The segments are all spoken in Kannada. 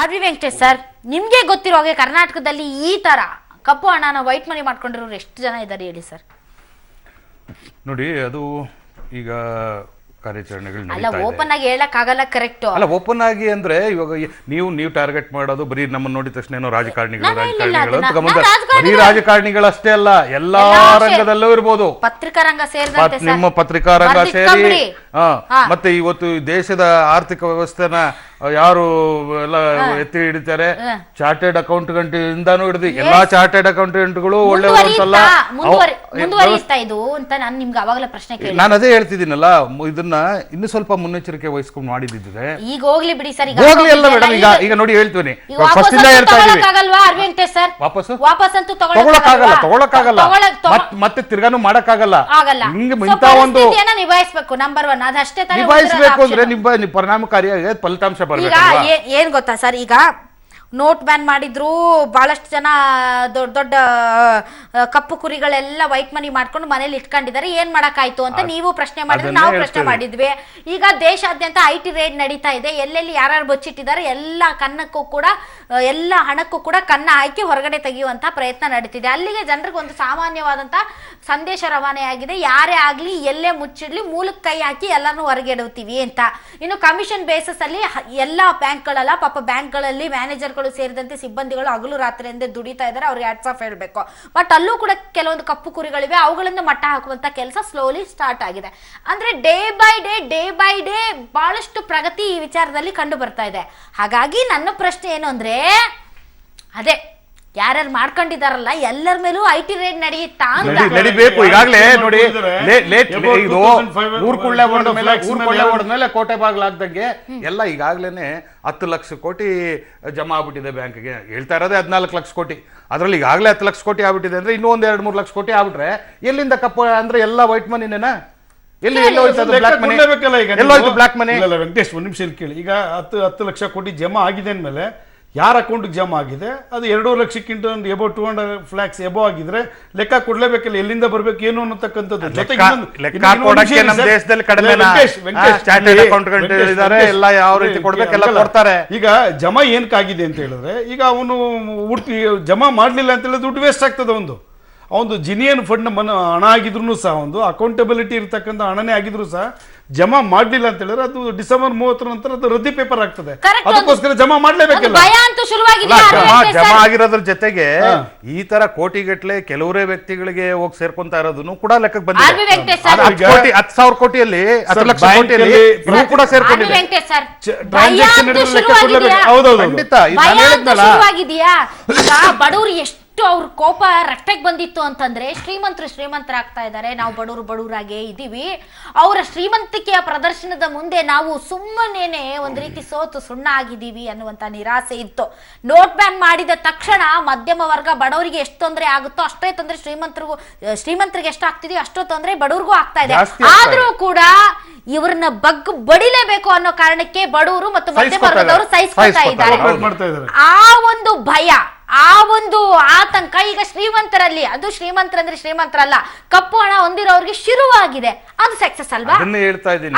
ಆರ್ ವಿ ವೆಂಕಟೇಶ್ ಸರ್, ನಿಮ್ಗೆ ಗೊತ್ತಿರೋ ಹಾಗೆ ಕರ್ನಾಟಕದಲ್ಲಿ ಈ ತರ ಕಪ್ಪು ಹಣನ ವೈಟ್ ಮನಿ ಮಾಡ್ಕೊಂಡಿರೋರು ಎಷ್ಟು ಜನ ಇದ್ದಾರೆ ಹೇಳಿ ಸರ್? ನೋಡಿ, ಅದು ಈಗ ಕಾರ್ಯಾಚರಣೆಗಳು ಅಲ್ಲ, ಓಪನ್ ಆಗಿ ಹೇಳಕ್ ಆಗಲ್ಲ. ಕರೆಕ್ಟ್ ಅಲ್ಲ, ಓಪನ್ ಆಗಿ ಅಂದ್ರೆ ಇವಾಗ ನೀವು ಟಾರ್ಗೆಟ್ ಮಾಡೋದು ಬರೀ ನಮ್ಮನ್ನ ನೋಡಿದ ತಕ್ಷಣ ಏನೋ ರಾಜಕಾರಣಿಗಳು ಬರೀ ರಾಜಕಾರಣಿಗಳಷ್ಟೇ ಅಲ್ಲ, ಎಲ್ಲಾ ರಂಗದಲ್ಲೂ ಇರ್ಬೋದು. ಪತ್ರಿಕಾ ರಂಗ ಸೇರಿದಂತೆ ನಿಮ್ಮ ಪತ್ರಿಕಾ ರಂಗ ಸೇರಿ ಮತ್ತೆ ಇವತ್ತು ದೇಶದ ಆರ್ಥಿಕ ವ್ಯವಸ್ಥೆನ ಯಾರು ಎಲ್ಲ ಎತ್ತಿ ಹಿಡಿತಾರೆ, ಚಾರ್ಟೆಡ್ ಅಕೌಂಟೆಂಟ್ ಹಿಡಿದು ಎಲ್ಲಾ ಚಾರ್ಟೆಡ್ ಅಕೌಂಟೆಂಟ್ಗಳು ಒಳ್ಳೆಯವರಲ್ಲ. ನಾನು ಅದೇ ಹೇಳ್ತಿದ್ದೀನಲ್ಲ, ಇದನ್ನ ಇನ್ನು ಸ್ವಲ್ಪ ಮುನ್ನೆಚ್ಚರಿಕೆ ವಹಿಸ್ಕೊಂಡು ಮಾಡಿದ್ರೆ ಈಗ ಹೋಗ್ಲಿ ಬಿಡಿ ಸರ್. ಹೋಗ್ಲಿ ಅಲ್ಲ ಮೇಡಮ್, ಈಗ ನೋಡಿ ಹೇಳ್ತೀನಿ, ಫಸ್ಟ್ ಇಂದ ಹೇಳ್ತಾ ಇದೀವಿ, ತಗೊಳಕ್ಕಾಗಲ್ಲ, ಮತ್ತೆ ತಿರ್ಗಾನು ಮಾಡಕ್ಕಾಗಲ್ಲ. ಇಂತ ಒಂದು ನಿಭಾಯಿಸಬೇಕು. ನಂಬರ್ 1 ಅದಷ್ಟೇ ನಿಭಾಯಿಸಬೇಕು ಅಂದ್ರೆ ನಿಮ್ಮ ಪರಿಣಾಮಕಾರಿಯಾಗಿ ಫಲಿತಾಂಶ ಬರಬೇಕು. ಏನ್ ಗೊತ್ತಾ ಸರ್, ಈಗ ನೋಟ್ ಬ್ಯಾನ್ ಮಾಡಿದ್ರು, ಬಹಳಷ್ಟು ಜನ ದೊಡ್ಡ ದೊಡ್ಡ ಕಪ್ಪು ಕುರಿಗಳೆಲ್ಲ ವೈಟ್ ಮನಿ ಮಾಡ್ಕೊಂಡು ಮನೇಲಿ ಇಟ್ಕೊಂಡಿದ್ದಾರೆ. ಏನ್ ಮಾಡಕ್ಕಾಯ್ತು ಅಂತ ನೀವು ಪ್ರಶ್ನೆ ಮಾಡಿದ್ರೆ ನಾವು ಪ್ರಶ್ನೆ ಮಾಡಿದ್ವಿ. ಈಗ ದೇಶಾದ್ಯಂತ IT ರೇಡ್ ನಡೀತಾ ಇದೆ. ಎಲ್ಲೆಲ್ಲಿ ಯಾರ್ಯಾರು ಬಚ್ಚಿಟ್ಟಿದ್ದಾರೆ ಎಲ್ಲ ಕನ್ನಕ್ಕೂ ಕೂಡ, ಎಲ್ಲ ಹಣಕ್ಕೂ ಕೂಡ ಕನ್ನ ಹಾಕಿ ಹೊರಗಡೆ ತೆಗೆಯುವಂತ ಪ್ರಯತ್ನ ನಡೀತಿದೆ. ಅಲ್ಲಿಗೆ ಜನರಿಗೆ ಒಂದು ಸಾಮಾನ್ಯವಾದಂತ ಸಂದೇಶ ರವಾನೆ ಆಗಿದೆ, ಯಾರೇ ಆಗ್ಲಿ ಎಲ್ಲೇ ಮುಚ್ಚಿಡ್ಲಿ ಮೂಲಕ್ಕೆ ಕೈ ಹಾಕಿ ಎಲ್ಲಾನು ಹೊರಗೆ ಇಡುತ್ತೀವಿ ಅಂತ. ಇನ್ನು ಕಮಿಷನ್ ಬೇಸಿಸ್ ಅಲ್ಲಿ ಎಲ್ಲಾ ಬ್ಯಾಂಕ್ಗಳಲ್ಲ, ಪಾಪ ಬ್ಯಾಂಕ್ಗಳಲ್ಲಿ ಮ್ಯಾನೇಜರ್ ಸೇರಿದಂತೆ ಸಿಬ್ಬಂದಿಗಳು ಹಗಲು ರಾತ್ರಿ ಎಂದೇ ದುಡಿತಾ ಇದ್ದಾರೆ, ಅವ್ರಿಗೆ ಹ್ಯಾಟ್ಸ್ ಆಫ್ ಹೇಳ್ಬೇಕು. ಬಟ್ ಅಲ್ಲೂ ಕೂಡ ಕೆಲವೊಂದು ಕಪ್ಪು ಕುರಿಗಳಿವೆ, ಅವುಗಳಿಂದ ಮಟ್ಟ ಹಾಕುವಂತ ಕೆಲಸ ಸ್ಲೋಲಿ ಸ್ಟಾರ್ಟ್ ಆಗಿದೆ. ಅಂದ್ರೆ ಡೇ ಬೈ ಡೇ ಬಹಳಷ್ಟು ಪ್ರಗತಿ ಈ ವಿಚಾರದಲ್ಲಿ ಕಂಡು ಬರ್ತಾ ಇದೆ. ಹಾಗಾಗಿ ನನ್ನ ಪ್ರಶ್ನೆ ಏನು ಅಂದ್ರೆ, ಅದೇ ಯಾರ್ಯಾರು ಮಾಡ್ಕೊಂಡಿದಾರಲ್ಲ ಎಲ್ಲರ ಮೇಲೂ IT ರೇಡ್ ನಡೆಯುತ್ತಾ ನಡಿಬೇಕು. ಈಗಾಗಲೇ ನೋಡಿ, ಊರ್ಕೊಳ್ಳೆ ಹೊಡೆದ್ಮೇಲೆ ಕೋಟೆ ಬಾಗ್ಲಾಗ್ದಂಗೆ ಎಲ್ಲ ಈಗಾಗ್ಲೇನೆ 10 ಲಕ್ಷ ಕೋಟಿ ಜಮಾ ಆಗ್ಬಿಟ್ಟಿದೆ ಬ್ಯಾಂಕ್ಗೆ. ಹೇಳ್ತಾ ಇರೋದೇ 14 ಲಕ್ಷ ಕೋಟಿ. ಅದ್ರಲ್ಲಿ ಈಗಾಗಲೇ 10 ಲಕ್ಷ ಕೋಟಿ ಆಗ್ಬಿಟ್ಟಿದೆ ಅಂದ್ರೆ ಇನ್ನೂ 1-2-3 ಲಕ್ಷ ಕೋಟಿ ಆಗ್ಬಿಟ್ರೆ ಎಲ್ಲಿಂದ ಕಪ್ಪು ಅಂದ್ರೆ ಎಲ್ಲ ವೈಟ್ ಮನಿನೇನಾ? Black money? ವೆಂಕಟೇಶ್, ಒಂದ್ ನಿಮಿಷ ಕೇಳಿ. ಈಗ 10 ಲಕ್ಷ ಕೋಟಿ ಜಮಾ ಆಗಿದೆ ಅಂದ್ಮೇಲೆ ಯಾರ ಅಕೌಂಟ್ ಜಮಾ ಆಗಿದೆ, ಅದು 2 ಲಕ್ಷಕ್ಕಿಂತ ಎಬೋ 200 lakhs ಎಬೋ ಆಗಿದ್ರೆ ಲೆಕ್ಕ ಕೊಡ್ಲೇಬೇಕಲ್ಲ, ಎಲ್ಲಿಂದ ಬರ್ಬೇಕು ಏನು ಅನ್ನತಕ್ಕಂಥದ್ದು. ಈಗ ಜಮಾ ಏನಕ್ಕಾಗಿದೆ ಅಂತ ಹೇಳಿದ್ರೆ, ಈಗ ಅವನು ಜಮಾ ಮಾಡ್ಲಿಲ್ಲ ಅಂತ ಹೇಳಿದ್ರೆ ದುಡ್ಡು ವೇಸ್ಟ್ ಆಗ್ತದೆ. ಒಂದು ಜಿನಿಯನ್ ಫಂಡ್ ಹಣ ಆಗಿದ್ರು ಸಹ, ಒಂದು ಅಕೌಂಟಬಿಲಿಟಿ ಇರ್ತಕ್ಕಂಥ ಹಣನೇ ಆಗಿದ್ರು ಸಹ ಜಮಾ ಮಾಡ್ಲಿಲ್ಲ ಅಂತ ಹೇಳಿದ್ರೆ ಅದು ಡಿಸೆಂಬರ್ 30 ನಂತರ ಅದು ರದ್ದಿ ಪೇಪರ್ ಆಗ್ತದೆ. ಅದಕ್ಕೋಸ್ಕರ ಜಮಾ ಮಾಡ್ಲೇಬೇಕಲ್ಲ. ಜಮಾ ಆಗಿರೋದ್ರ ಜೊತೆಗೆ ಈ ತರ ಕೋಟಿಗಟ್ಲೆ ಕೆಲವರೇ ವ್ಯಕ್ತಿಗಳಿಗೆ ಹೋಗಿ ಸೇರ್ಕೊಂತಾ ಇರೋದನ್ನು ಕೂಡ ಲೆಕ್ಕಕ್ಕೆ ಬಂದಿದೆ. 10,000 ಕೋಟಿಯಲ್ಲಿ 10 ಲಕ್ಷ ಕೋಟಿಯಲ್ಲಿ ಕೂಡ ಸೇರ್ಕೊಂಡಿದೆ. ಬಡವರು ಎಷ್ಟು ಅವ್ರ ಕೋಪ ರಟ್ಟೆಗೆ ಬಂದಿತ್ತು ಅಂತಂದ್ರೆ, ಶ್ರೀಮಂತರಾಗ್ತಾ ಇದ್ದಾರೆ, ನಾವು ಬಡವರಾಗೇ ಇದೀವಿ, ಅವರ ಶ್ರೀಮಂತಿಕೆಯ ಪ್ರದರ್ಶನದ ಮುಂದೆ ನಾವು ಸುಮ್ಮನೇನೆ ಒಂದ್ ರೀತಿ ಸೋತು ಸುಣ್ಣ ಆಗಿದ್ದೀವಿ ಅನ್ನುವಂತ ನಿರಾಸೆ ಇತ್ತು. ನೋಟ್ ಬ್ಯಾನ್ ಮಾಡಿದ ತಕ್ಷಣ ಮಧ್ಯಮ ವರ್ಗ ಬಡವರಿಗೆ ಎಷ್ಟು ತೊಂದರೆ ಆಗುತ್ತೋ ಅಷ್ಟೇ ತೊಂದರೆ ಶ್ರೀಮಂತರಿಗೆ ಎಷ್ಟು ಆಗ್ತಿದೆಯೋ ಅಷ್ಟೋ ತೊಂದರೆ ಬಡವರಿಗೂ ಆಗ್ತಾ ಇದೆ. ಆದ್ರೂ ಕೂಡ ಇವ್ರನ್ನ ಬಡಿಲೇಬೇಕು ಅನ್ನೋ ಕಾರಣಕ್ಕೆ ಬಡವರು ಮತ್ತು ಮಧ್ಯಮ ವರ್ಗದವರು ಸಹಿಸ್ಕೊಳ್ತಾ ಇದ್ದಾರೆ. ಆ ಒಂದು ಭಯ, ಆ ಒಂದು ಆತಂಕ ಈಗ ಶ್ರೀಮಂತರಲ್ಲಿ, ಅದು ಶ್ರೀಮಂತರಲ್ಲ, ಕಪ್ಪು ಹಣ ಹೊಂದಿರೋರಿಗೆ ಶುರುವಾಗಿದೆ. ಅದು ಸಕ್ಸಸ್ ಅಲ್ವಾ? ಹೇಳ್ತಾ ಇದ್ದೀನಿ.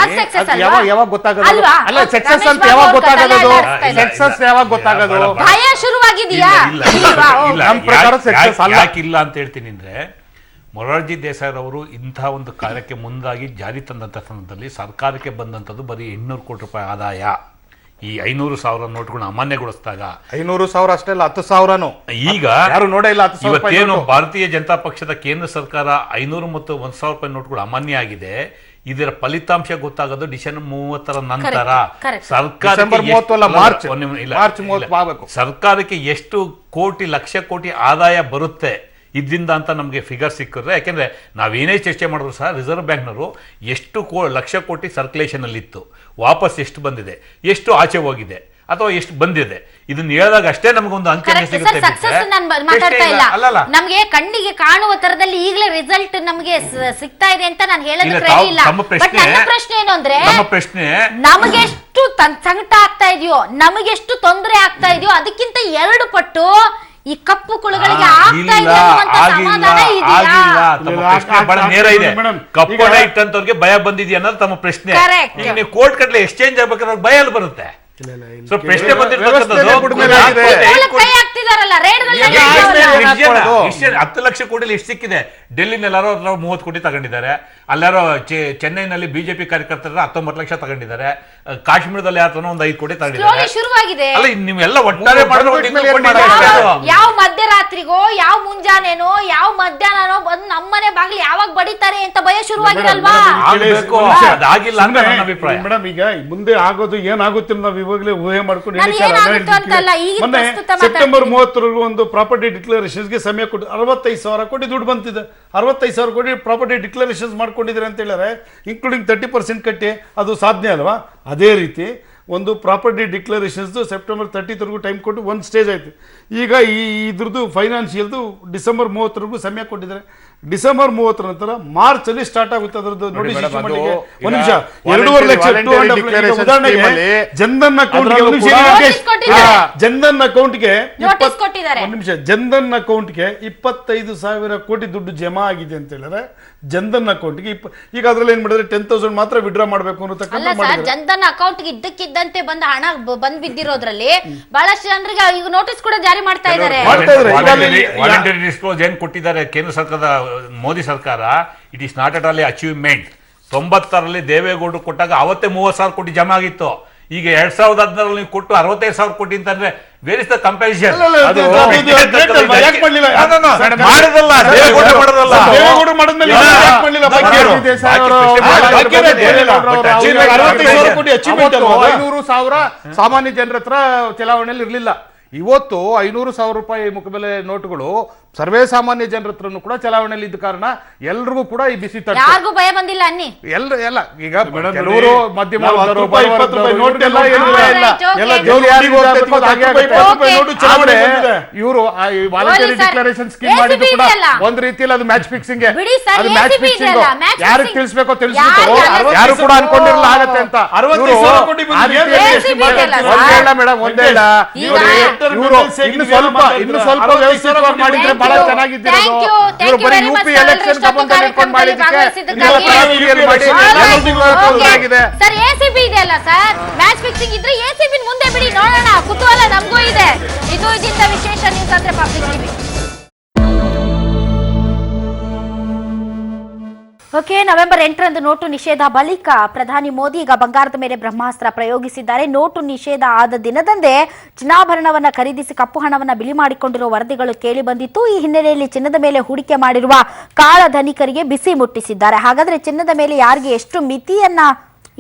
ಭಯ ಶುರುವಾಗಿದೆಯಾ? ಯಾಕಿಲ್ಲ ಅಂತ ಹೇಳ್ತೀನಿ ಅಂದ್ರೆ, ಮೊರಾರ್ಜಿ ದೇಸಾಯಿ ಅವರು ಇಂತಹ ಒಂದು ಕಾರ್ಯಕ್ಕೆ ಮುಂದಾಗಿ ಜಾರಿ ತಂದಂಥ ಸಂದರ್ಭದಲ್ಲಿ ಸರ್ಕಾರಕ್ಕೆ ಬಂದಂಥದ್ದು ಬರೀ 800 ಕೋಟಿ ರೂಪಾಯಿ ಆದಾಯ. ಈ 500,000 ನೋಟ್ಗಳನ್ನ ಅಮಾನ್ಯಗೊಳಿಸಿದಾಗ 500,000 ಅಷ್ಟೇ ಅಲ್ಲ, 10,000 ಈಗ ಯಾರು ನೋಡಿಲ್ಲ. ಇವತ್ತೇನು ಭಾರತೀಯ ಜನತಾ ಪಕ್ಷದ ಕೇಂದ್ರ ಸರ್ಕಾರ 500 ಮತ್ತು 1,000 ರೂಪಾಯಿ ನೋಟ್ಗಳು ಅಮಾನ್ಯ ಆಗಿದೆ. ಇದರ ಫಲಿತಾಂಶ ಗೊತ್ತಾಗೋದು ಡಿಸೆಂಬರ್ 30 ನಂತರ. ಸರ್ಕಾರಕ್ಕೆ ಎಷ್ಟು ಲಕ್ಷ ಕೋಟಿ ಆದಾಯ ಬರುತ್ತೆ ಇದರಿಂದ ಅಂತ ನಮಗೆ ಫಿಗರ್ ಸಿಕ್ಕಿದ್ರೆ, ಯಾಕೆಂದ್ರೆ ನಾವೇನೇ ಚರ್ಚೆ ಮಾಡಿದ್ರು ಸಹ ರಿಸರ್ವ್ ಬ್ಯಾಂಕ್ನವರು ಎಷ್ಟು ಲಕ್ಷ ಕೋಟಿ ಸರ್ಕ್ಯುಲೇಷನ್ ಅಲ್ಲಿ ಇತ್ತು, ವಾಪಸ್ ಎಷ್ಟು ಬಂದಿದೆ, ಎಷ್ಟು ಆಚೆ ಹೋಗಿದೆ ಅಥವಾ ಎಷ್ಟು ಬಂದಿದೆ, ಇದನ್ನ ಹೇಳಿದಾಗ ಅಷ್ಟೇ ನಮಗೊಂದು ಅಂಚನೆ ಸಿಗುತ್ತೆ. ನಮಗೆ ಕಣ್ಣಿಗೆ ಕಾಣುವ ತರದಲ್ಲಿ ಈಗಲೇ ರಿಸಲ್ಟ್ ನಮಗೆ ಸಿಗ್ತಾ ಇದೆ ಅಂತ ನಾನು ಹೇಳೋದಕ್ಕೆ ಇಲ್ಲ. ನನ್ನ ಪ್ರಶ್ನೆ ಏನು ಅಂದ್ರೆ, ನಮಗೆಷ್ಟು ಸಂಕಟ ಆಗ್ತಾ ಇದೆಯೋ, ನಮಗೆಷ್ಟು ತೊಂದರೆ ಆಗ್ತಾ ಇದೆಯೋ ಅದಕ್ಕಿಂತ 2 ಪಟ್ಟು ಈ ಕಪ್ಪು ಕುಳುಗಳಿಗೆ ಆಗ್ತಾ ಇದೆ ಅನ್ನುವಂತ ಸಮಾಧಾನ ಇದೆಯಾ? ಕಪ್ಪು ಇಟ್ಟಂತವ್ರಿಗೆ ಭಯ ಬಂದಿದೆಯಾ ಅನ್ನೋದು ತಮ್ಮ ಪ್ರಶ್ನೆ. ಈಗ ನೀವು ಕೋರ್ಟ್ ಕಟ್ಲೆ ಎಕ್ಸ್ಚೇಂಜ್ ಆಗ್ಬೇಕಾದ್ರೆ ಭಯ ಬರುತ್ತೆ. ಸೊ ಪ್ರಶ್ನೆ ವ್ಯವಸ್ಥೆನೇ ಬುಡಮೇಲೆ ಆಗಿದೆ. ಕೈ ಹಾಕ್ತಿದಾರಲ್ಲ ರೇಡ್ಗಳನ್ನ ಹಾಕ್ಕೊಳ್ಳೋದು. 10 ಲಕ್ಷ ಕೋಟಿ ಎಷ್ಟು ಸಿಕ್ಕಿದೆ? ಡೆಲ್ಲಿನಲ್ಲಿ ಎಲ್ಲಾರೋ 30 ಕೋಟಿ ತಗೊಂಡಿದ್ದಾರೆ, ಅಲ್ಲಾರೋ ಚೆನ್ನೈನಲ್ಲಿ ಬಿಜೆಪಿ ಕಾರ್ಯಕರ್ತರ 19 ಲಕ್ಷ ತಗೊಂಡಿದ್ದಾರೆ, ಕಾಶ್ಮೀರದಲ್ಲಿ ಯಾತನೋ ಒಂದು 5 ಕೋಟಿ ತಗೊಂಡಿದ್ದಾರೆ. ಶುರುವಾಗಿದೆ. ಅಲ್ಲ ನೀವೆಲ್ಲ ಒಟ್ಟಾರೆ ಯಾವ ಮಧ್ಯರಾತ್ರಿಗೋ ಯಾವ ಮುಂಜಾನೆನೋ ಯಾವ ಮಧ್ಯಾಹ್ನನೋ ಬಂದು ನಮ್ಮನೆ ಬಾಗಿಲು ಯಾವಾಗ ಬಡಿತಾರೆ ಅಂತ ಭಯ ಶುರುವಾಗಿರಲ್ವಾ? ಅದಾಗಿಲ್ಲ ಅಂತ ನನ್ನ ಅಭಿಪ್ರಾಯ. ಮೇಡಮ್, ಈಗ ಮುಂದೆ ಆಗೋದು ಏನಾಗುತ್ತೆ ನಾವು ಇವಾಗಲೇ ಊಹೆ ಮಾಡ್ಕೊಂಡು ಮೊನ್ನೆ ಸೆಪ್ಟೆಂಬರ್ 30 ಒಂದು ಪ್ರಾಪರ್ಟಿ ಡಿಕ್ಲರೇಷನ್ಸ್ಗೆ ಸಮಯ ಕೊಟ್ಟು 65,000 ಕೋಟಿ ದುಡ್ಡು ಬಂತಿದೆ. 65,000 ಕೋಟಿ ಪ್ರಾಪರ್ಟಿ ಡಿಕ್ಲರೇಷನ್ಸ್ ಮಾಡ್ಕೊಂಡಿದ್ದಾರೆ ಅಂತ ಹೇಳಿದ್ರೆ ಇನ್ಕ್ಲೂಡಿಂಗ್ 30% ಕಟ್ಟಿ ಅದು ಸಾಧನೆ ಅಲ್ವಾ? ಅದೇ ರೀತಿ ಒಂದು ಪ್ರಾಪರ್ಟಿ ಡಿಕ್ಲರೇಷನ್ಸ್ ಸೆಪ್ಟೆಂಬರ್ 30 ಟೈಮ್ ಕೊಟ್ಟು ಒಂದು ಸ್ಟೇಜ್ ಆಯ್ತು. ಈಗ ಇದ್ರದ್ದು ಫೈನಾನ್ಷಿಯಲ್ದು ಡಿಸೆಂಬರ್ 30 ಸಮಯ ಕೊಟ್ಟಿದ್ದಾರೆ. ಡಿಸೆಂಬರ್ 30 ನಂತರ ಮಾರ್ಚ್ ಅಲ್ಲಿ ಸ್ಟಾರ್ಟ್ ಆಗುತ್ತೆ ಅದರದ್ದು ನೋಟಿಸ್ ಇಶ್ಯೂ ಮಾಡಲಿಕ್ಕೆ. ಒಂದು ನಿಮಿಷ, 2.5 ಲಕ್ಷ ಉದಾಹರಣೆಗೆ ಜನ್ಧನ್ ಅಕೌಂಟ್ಗೆ ಜನ್ಧನ್ ಅಕೌಂಟ್ಗೆ ಒಂದು ನಿಮಿಷ, ಜನ್ಧನ್ ಅಕೌಂಟ್ಗೆ 25,000 ಕೋಟಿ ದುಡ್ಡು ಜಮಾ ಆಗಿದೆ ಅಂತ ಹೇಳಿದ್ರೆ ಜನ್ಧನ್ ಅಕೌಂಟ್ಗೆ ಈಗ ಅದ್ರಲ್ಲಿ ಏನ್ ಮಾಡಿದ್ರೆ 10,000 ಮಾತ್ರ ವಿಡ್ರಾ ಮಾಡಬೇಕು ಅನ್ನೋ ಜನ್ಧನ್ ಅಕೌಂಟ್ ಇದ್ದಕ್ಕಿದ್ದಂತೆ ಬಂದ ಹಣ ಬಂದ್ ಬಿದ್ದಿರೋದ್ರಲ್ಲಿ ಬಹಳಷ್ಟು ಜನರಿಗೆ ಈಗ ನೋಟಿಸ್ ಕೂಡ ಜಾರಿ ಮಾಡ್ತಾ ಇದ್ದಾರೆ. ವಾಲಂಟರಿ ಡಿಸ್ಕ್ಲೋಸ್ ಏನ್ ಕೊಟ್ಟಿದ್ದಾರೆ ಕೇಂದ್ರ ಸರ್ಕಾರದ ಮೋದಿ ಸರ್ಕಾರ, it is not at all achievement. 90ರಲ್ಲಿ ದೇವೇಗೌಡರು ಕೊಟ್ಟಾಗ ಅವತ್ತೇ 30,000 ಕೋಟಿ ಜಮಾ ಆಗಿತ್ತು. ಈಗ 2016 ನೀವು ಕೊಟ್ಟು 65,000 ಕೋಟಿ ಅಂತಂದ್ರೆ ವೇರ್ ಇಸ್ ದ ಕಂಪ್ಯಾರಿಸನ್? ಸಾಮಾನ್ಯ ಜನರ ಹತ್ರ ಚಲಾವಣೆಯಲ್ಲಿ ಇರ್ಲಿಲ್ಲ. ಇವತ್ತು 500,000 ರೂಪಾಯಿ ಮುಖಬೆಲೆ ನೋಟುಗಳು ಸರ್ವೇ ಸಾಮಾನ್ಯ ಜನರ ಹತ್ರನು ಕೂಡ ಚಲಾವಣೆಯಲ್ಲಿ ಇದ್ದ ಕಾರಣ ಎಲ್ರಿಗೂ ಕೂಡ ಈ ಬಿಸಿ ತಟ್ಟೆ, ಯಾರಿಗೂ ಭಯ ಬಂದಿಲ್ಲ ಅನ್ನಿ. ಎಲ್ಲ ಈಗ ಕೆಲವರು ಮಧ್ಯಮ ಇವರು ವಾಲಂಟರಿ ಡಿಕ್ಲರೇಷನ್ ಸ್ಕೀಮ್ ಮಾಡಿದ್ದು ಕೂಡ ಒಂದ್ ರೀತಿಯಲ್ಲಿ ಅದು ಮ್ಯಾಚ್ ಫಿಕ್ಸಿಂಗ್. ಅದು ಮ್ಯಾಚ್ ಫಿಕ್ಸಿಂಗ್ ಯಾರಿಗೆ ತಿಳಿಸ್ಬೇಕೋ ತಿಳಿಸ್ಬಿಟ್ಟು ಯಾರು ಕೂಡ ಅನ್ಕೊಂಡಿರಲ್ಲ ಆಗತ್ತೆ ಅಂತ. ಮೇಡಮ್ ಒಂದೇ ಇಲ್ಲ, ಇನ್ನು ಸ್ವಲ್ಪ ವ್ಯವಸ್ಥಿತವಾಗಿ ಮಾಡಿದ್ರೆ ಬಹಳ ಚೆನ್ನಾಗಿದ್ದಿರೋದು. ಇವರು ಬರೀ ಯುಪಿ ಎಲೆಕ್ಷನ್ ಸಂಬಂಧ ಇಟ್ಕೊಂಡು ಮಾಡಿದ್ದಕ್ಕೆ ಸರ್ ಎಸಿಬಿ ಇದೆ ಅಲ್ಲ ಸರ್, ಮ್ಯಾಚ್ ಫಿಕ್ಸಿಂಗ್ ಇದ್ರೆ ಎಸಿಬಿ ಮುಂದೆ ಬಿಡಿ ನೋಡೋಣ, ಕುತೂಹಲ ನಮಗೂ ಇದೆ. ಇದು ಇದರಿಂದ ವಿಶೇಷ ನ್ಯೂಸ್ ಅಂದ್ರೆ ಪಬ್ಲಿಕ್ ಟಿವಿ. ಓಕೆ, ನವೆಂಬರ್ 8ರಂದು ನೋಟು ನಿಷೇಧ ಬಳಿಕ ಪ್ರಧಾನಿ ಮೋದಿ ಈಗ ಬಂಗಾರದ ಮೇಲೆ ಬ್ರಹ್ಮಾಸ್ತ್ರ ಪ್ರಯೋಗಿಸಿದ್ದಾರೆ. ನೋಟು ನಿಷೇಧ ಆದ ದಿನದಂದೇ ಚಿನ್ನಾಭರಣವನ್ನ ಖರೀದಿಸಿ ಕಪ್ಪು ಹಣವನ್ನ ಬಿಳಿ ಮಾಡಿಕೊಂಡಿರುವ ವರದಿಗಳು ಕೇಳಿ ಬಂದಿತ್ತು. ಈ ಹಿನ್ನೆಲೆಯಲ್ಲಿ ಚಿನ್ನದ ಮೇಲೆ ಹೂಡಿಕೆ ಮಾಡಿರುವ ಕಾಳ ಧನಿಕರಿಗೆ ಬಿಸಿ ಮುಟ್ಟಿಸಿದ್ದಾರೆ. ಹಾಗಾದ್ರೆ ಚಿನ್ನದ ಮೇಲೆ ಯಾರಿಗೆ ಎಷ್ಟು ಮಿತಿಯನ್ನ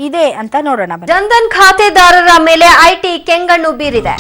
ಇದೆ ಅಂತ ನೋಡೋಣ. ಜನ್ಧನ್ ಖಾತೆದಾರರ ಮೇಲೆ ಐಟಿ ಕೆಂಗಣ್ಣು ಬೀರಿದೆ.